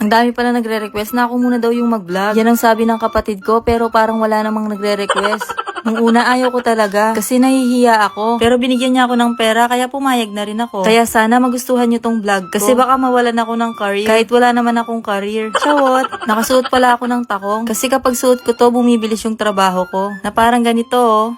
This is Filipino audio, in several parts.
Ang dami pala nagre-request na ako muna daw yung mag-vlog. Yan ang sabi ng kapatid ko pero parang wala namang nagre-request. Nung una ayaw ko talaga kasi nahihiya ako. Pero binigyan niya ako ng pera kaya pumayag na rin ako. Kaya sana magustuhan niyo tong vlog ko. Kasi baka mawalan ako ng career. Kahit wala naman akong career. Chawot, nakasuot pala ako ng takong. Kasi kapag suot ko to, bumibilis yung trabaho ko. Na parang ganito oh.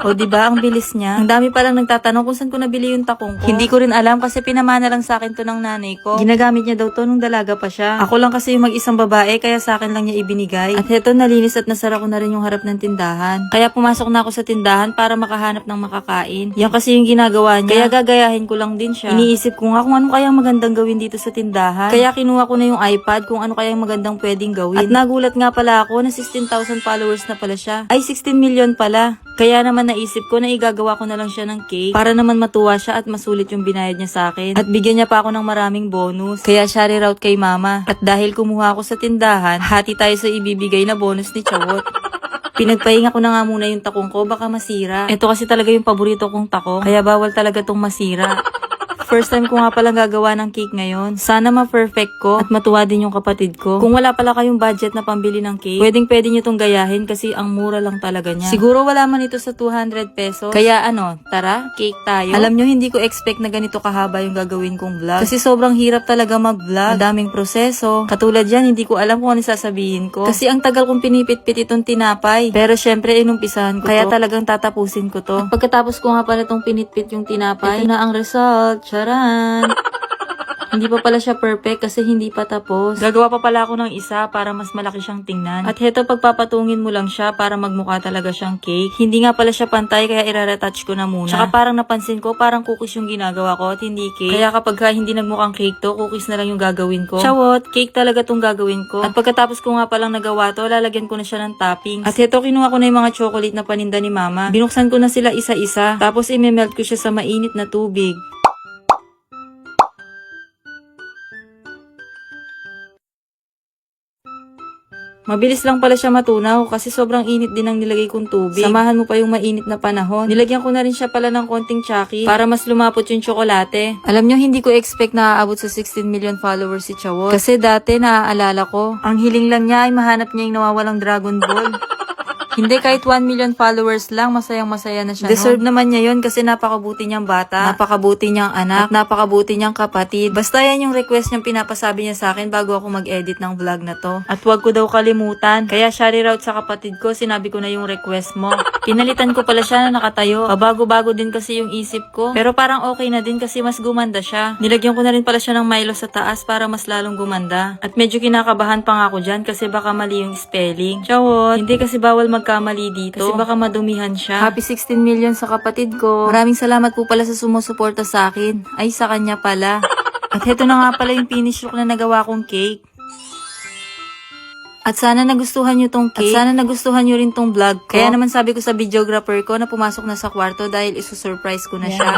O diba, ang bilis niya. Ang dami palang nagtatanong kung saan ko nabili yung takong ko. Hindi ko rin alam kasi pinamana lang sa akin to ng nanay ko. Ginagamit niya daw to nung dalaga pa siya. Ako lang kasi yung mag-isang babae kaya sa akin lang niya ibinigay. At heto, nalinis at nasara ko na rin yung harap ng tindahan. Kaya pumasok na ako sa tindahan para makahanap ng makakain. Yan kasi yung ginagawa niya. Kaya gagayahin ko lang din siya. Iniisip ko nga kung ano kayang magandang gawin dito sa tindahan. Kaya kinuha ko na yung iPad kung ano kayang magandang pwedeng gawin. At nagulat nga pala ako na 16,000 followers na pala siya. Ay, 16 million pala. Kaya naman naisip ko na igagawa ko na lang siya ng cake para naman matuwa siya at masulit yung binayad niya sa akin. At bigyan niya pa ako ng maraming bonus. Kaya share out kay mama. At dahil kumuha ako sa tindahan, hati tayo sa ibibigay na bonus ni Chawot. Pinagpahinga ko na nga muna yung takong ko, baka masira. Ito kasi talaga yung paborito kong takong, kaya bawal talaga tong masira. First time ko nga palang gagawa ng cake ngayon. Sana ma-perfect ko at matuwa din yung kapatid ko. Kung wala pala kayong budget na pambili ng cake, pwede nyo tong gayahin kasi ang mura lang talaga niya. Siguro wala man ito sa 200 pesos. Kaya ano, tara, cake tayo. Alam nyo, hindi ko expect na ganito kahaba yung gagawin kong vlog. Kasi sobrang hirap talaga mag-vlog. Ang daming proseso. Katulad yan, hindi ko alam kung ano sasabihin ko. Kasi ang tagal kong pinipit-pit itong tinapay. Pero syempre, inumpisahan ko kaya talagang tatapusin ko to. At pagkatapos ko nga pala itong pinitpit yung tinapay, ito na ang result. Charan! Hindi pa pala siya perfect kasi hindi pa tapos. Gagawa pa pala ako ng isa para mas malaki siyang tingnan. At heto, pagpapatungin mo lang siya para magmukha talaga siyang cake. Hindi nga pala siya pantay kaya ire-retouch ko na muna. Tsaka parang napansin ko parang cookies yung ginagawa ko at hindi cake. Kaya kapag hindi nagmukhang cake to, cookies na lang yung gagawin ko. Chawot, cake talaga tong gagawin ko. At pagkatapos ko nga palang nagawa to, lalagyan ko na siya ng toppings. At heto, kinuha ko na yung mga chocolate na paninda ni mama. Binuksan ko na sila isa-isa. Tapos i-melt ko siya sa mainit na tubig. Mabilis lang pala siya matunaw kasi sobrang init din ang nilagay kong tubig. Samahan mo pa yung mainit na panahon. Nilagyan ko na rin siya pala ng konting tsaki para mas lumapot yung tsokolate. Alam nyo, hindi ko expect na aabot sa 16 million followers si Chawot. Kasi dati naaalala ko, ang hiling lang niya ay mahanap niya yung nawawalang Dragon Ball. Hindi, kahit 1 million followers lang, masayang-masaya na siya. Deserve naman niya yun kasi napakabuti niyang bata, napakabuti niyang anak, at napakabuti niyang kapatid. Basta yan yung request niyang pinapasabi niya sa akin bago ako mag-edit ng vlog na to. At wag ko daw kalimutan. Kaya share out sa kapatid ko, sinabi ko na yung request mo. Pinalitan ko pala siya na nakatayo. Pabago-bago din kasi yung isip ko. Pero parang okay na din kasi mas gumanda siya. Nilagyan ko na rin pala siya ng Milo sa taas para mas lalong gumanda. At medyo kinakabahan pa nga ako dyan kasi baka mali yung spelling. Chawot, hindi kasi bawal magkamali dito kasi baka madumihan siya. Happy 16 million sa kapatid ko. Maraming salamat po pala sa sumusuporta sa akin. Ay, sa kanya pala. At heto na nga pala yung finish look na nagawa kong cake. At sana nagustuhan nyo tong cake. At sana nagustuhan nyo rin tong vlog ko. Kaya naman sabi ko sa videographer ko na pumasok na sa kwarto dahil isusurprise ko na siya.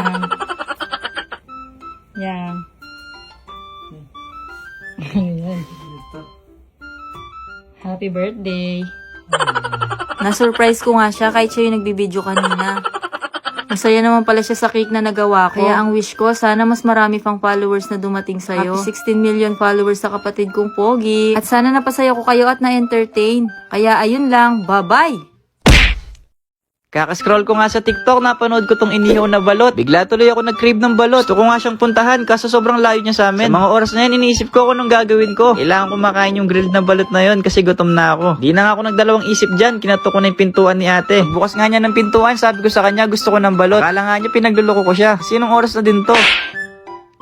Yan. Yan. Happy birthday. Na-surprise ko nga siya kahit siya yung nagbibideo kanina. Masaya naman pala siya sa cake na nagawa ko. Kaya ang wish ko, sana mas marami pang followers na dumating sa'yo. Happy 16 million followers sa kapatid kong Pogi. At sana napasaya ko kayo at na-entertain. Kaya ayun lang, bye-bye! Kakascroll ko nga sa TikTok, napanood ko tong inihaw na balot. Bigla tuloy ako nag-crave ng balot. Gusto ko nga siyang puntahan kaso sobrang layo niya sa amin. Sa mga oras na yan, iniisip ko kung anong gagawin ko. Kailangan ko makain yung grilled na balot na yon kasi gutom na ako. Di na nga ako nagdalawang isip dyan, kinato ko na yung pintuan ni ate. Bukas nga niya ng pintuan, sabi ko sa kanya gusto ko ng balot. Kala nga niya pinagluloko ko siya. Sinong oras na din to?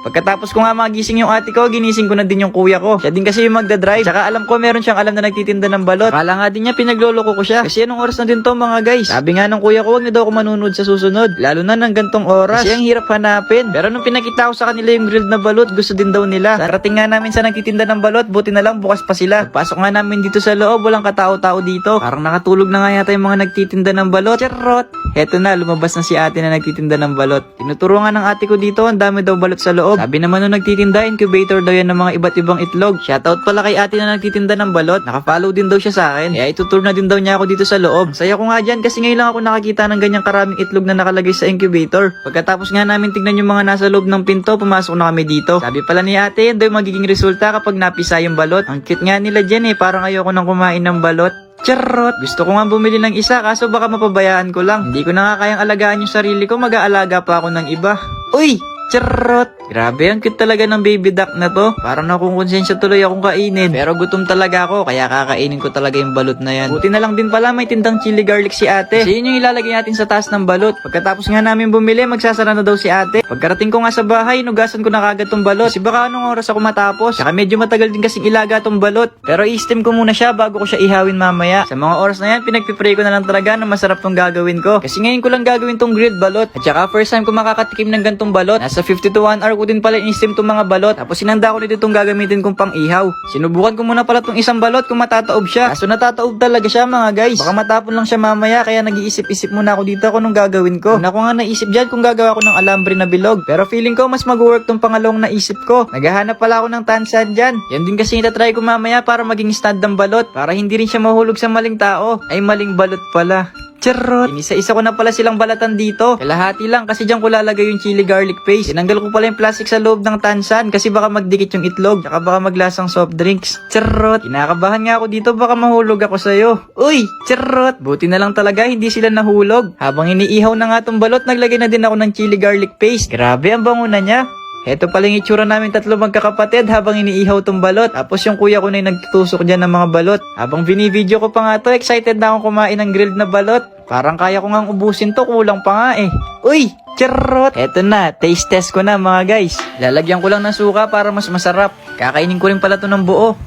Pagkatapos ko nga magising yung ate ko, ginising ko na din yung kuya ko. Siya din kasi yung magdadrive. Tsaka alam ko meron siyang alam na nagtitinda ng balot. Akala nga din niya pinagloloko ko siya. Kasi anong oras na din to mga guys? Sabi nga ng kuya ko, wag na daw ako manunod sa susunod. Lalo na ng gantong oras. Kasi ang hirap hanapin. Pero nung pinakita ko sa kanila yung grilled na balot, gusto din daw nila. Darating nga namin sa nagtitinda ng balot, buti na lang bukas pa sila. Pasok nga namin dito sa loob, walang katao-tao dito. Parang nakatulog na nga yata yung mga nagtitinda ng balot. Charot! Heto na, lumabas na si ate na nagtitinda ng balot. Tinuturo nga ng ate ko dito, ang dami daw balot sa loob. loob. Sabi naman nung nagtitinda, incubator daw yan ng mga iba't ibang itlog. Shoutout pala kay ate na nagtitinda ng balot. Nakafollow din daw siya sa akin. Kaya itutur na din daw niya ako dito sa loob. Saya ko nga dyan kasi ngayon lang ako nakakita ng ganyang karaming itlog na nakalagay sa incubator. Pagkatapos nga namin tignan yung mga nasa loob ng pinto, pumasok na kami dito. Sabi pala ni ate, yan daw yung magiging resulta kapag napisa yung balot. Ang cute nga nila dyan parang ayoko nang kumain ng balot. Charot! Gusto ko nga bumili ng isa kaso baka mapabayaan ko lang. Hindi ko na nga kayang alagaan yung sarili ko, mag-aalaga pa ako ng iba. Uy! Charot! Grabe, ang cute talaga ng baby duck na to. Parang nakukonsensya tuloy akong kainin. Pero gutom talaga ako, kaya kakainin ko talaga yung balot na yan. Buti na lang din pala may tindang chili garlic si ate. Kasi yun yung ilalagay natin sa taas ng balot. Pagkatapos nga namin bumili, magsasara na daw si ate. Pagkarating ko nga sa bahay, nugasan ko na kagad tong balot. Kasi baka anong oras ako matapos. Saka medyo matagal din kasing ilaga tong balot. Pero i-steam ko muna siya bago ko siya ihawin mamaya. Sa mga oras na yan, pinagpipray ko na lang talaga na masarap tong gagawin ko. Kasi ngayon ko lang gagawin tong grilled balot. At saka first time ko makakatikim ng gantong balot. Nasa 50 to 1 hour ko din pala in-steam tong mga balot. Tapos sinanda ko dito itong gagamitin kong pang ihaw. Sinubukan ko muna pala tong isang balot kung matataob siya. Kaso natataob talaga siya mga guys. Baka matapon lang siya mamaya kaya nag-iisip-isip muna ako dito kung gagawin ko. Una ko nga naisip dyan kung gagawa ko ng alambre na bilog. Pero feeling ko mas mag-work tong pangalawang naisip ko. Naghahanap pala ako ng tansan dyan. Yan din kasi itatry ko mamaya para maging stand ng balot. Para hindi rin siya mahulog sa maling tao. Ay maling balot pala. Charot! Inisa-isa ko na pala silang balatan dito. Kalahati lang kasi dyan ko lalagay yung chili garlic paste. Tinanggal ko pala yung plastic sa loob ng tansan kasi baka magdikit yung itlog. Tsaka baka maglasang soft drinks. Charot! Kinakabahan nga ako dito baka mahulog ako sa'yo. Uy! Charot! Buti na lang talaga hindi sila nahulog. Habang iniihaw na nga tong balot, naglagay na din ako ng chili garlic paste. Grabe ang bango na niya. Heto pala yung itsura namin tatlo magkakapatid habang iniihaw tong balot. Tapos yung kuya ko na yung nagtutusok dyan ng mga balot. Habang binivideo ko pa nga to, excited na akong kumain ng grilled na balot. Parang kaya ko ngang ubusin to, kulang pa nga eh. Uy! Charot! Heto na, taste test ko na mga guys. Lalagyan ko lang ng suka para mas masarap. Kakainin ko rin pala to ng buo.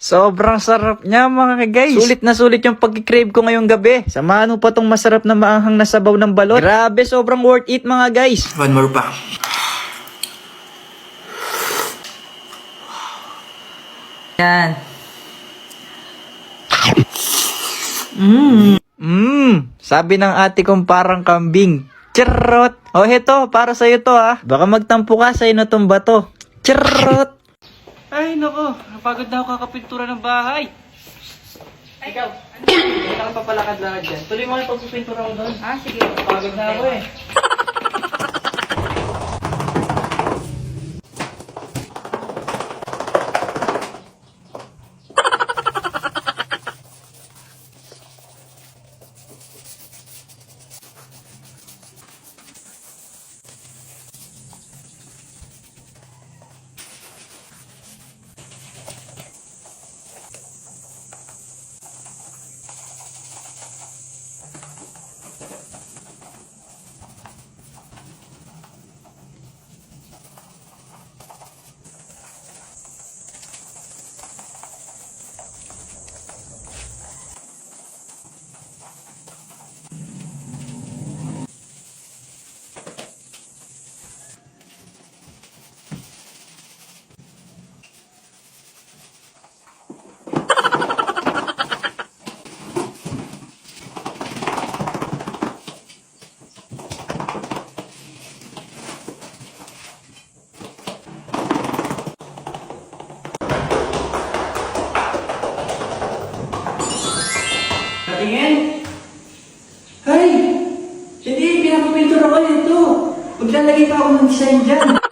Sobrang sarap niya mga guys. Sulit na sulit yung pag-crave ko ngayong gabi. Samahan mo pa tong masarap na maanghang na sabaw ng balot. Grabe, sobrang worth it mga guys. One more pa. Yan. Sabi ng ate kong parang kambing. Charot! O heto, para sa'yo to Baka magtampo ka sa'yo na tong bato. Charot! Ay, nako. Napagod na ako kakapintura ng bahay. Ikaw, kailangan papalakad-lakad dyan. Tuloy mo yung pagpipintura ko doon. Sige. Napagod na ako eh. Tingin. Hay! Hindi, pinapapintura ko nito. Maglalagay pa ako ng design dyan.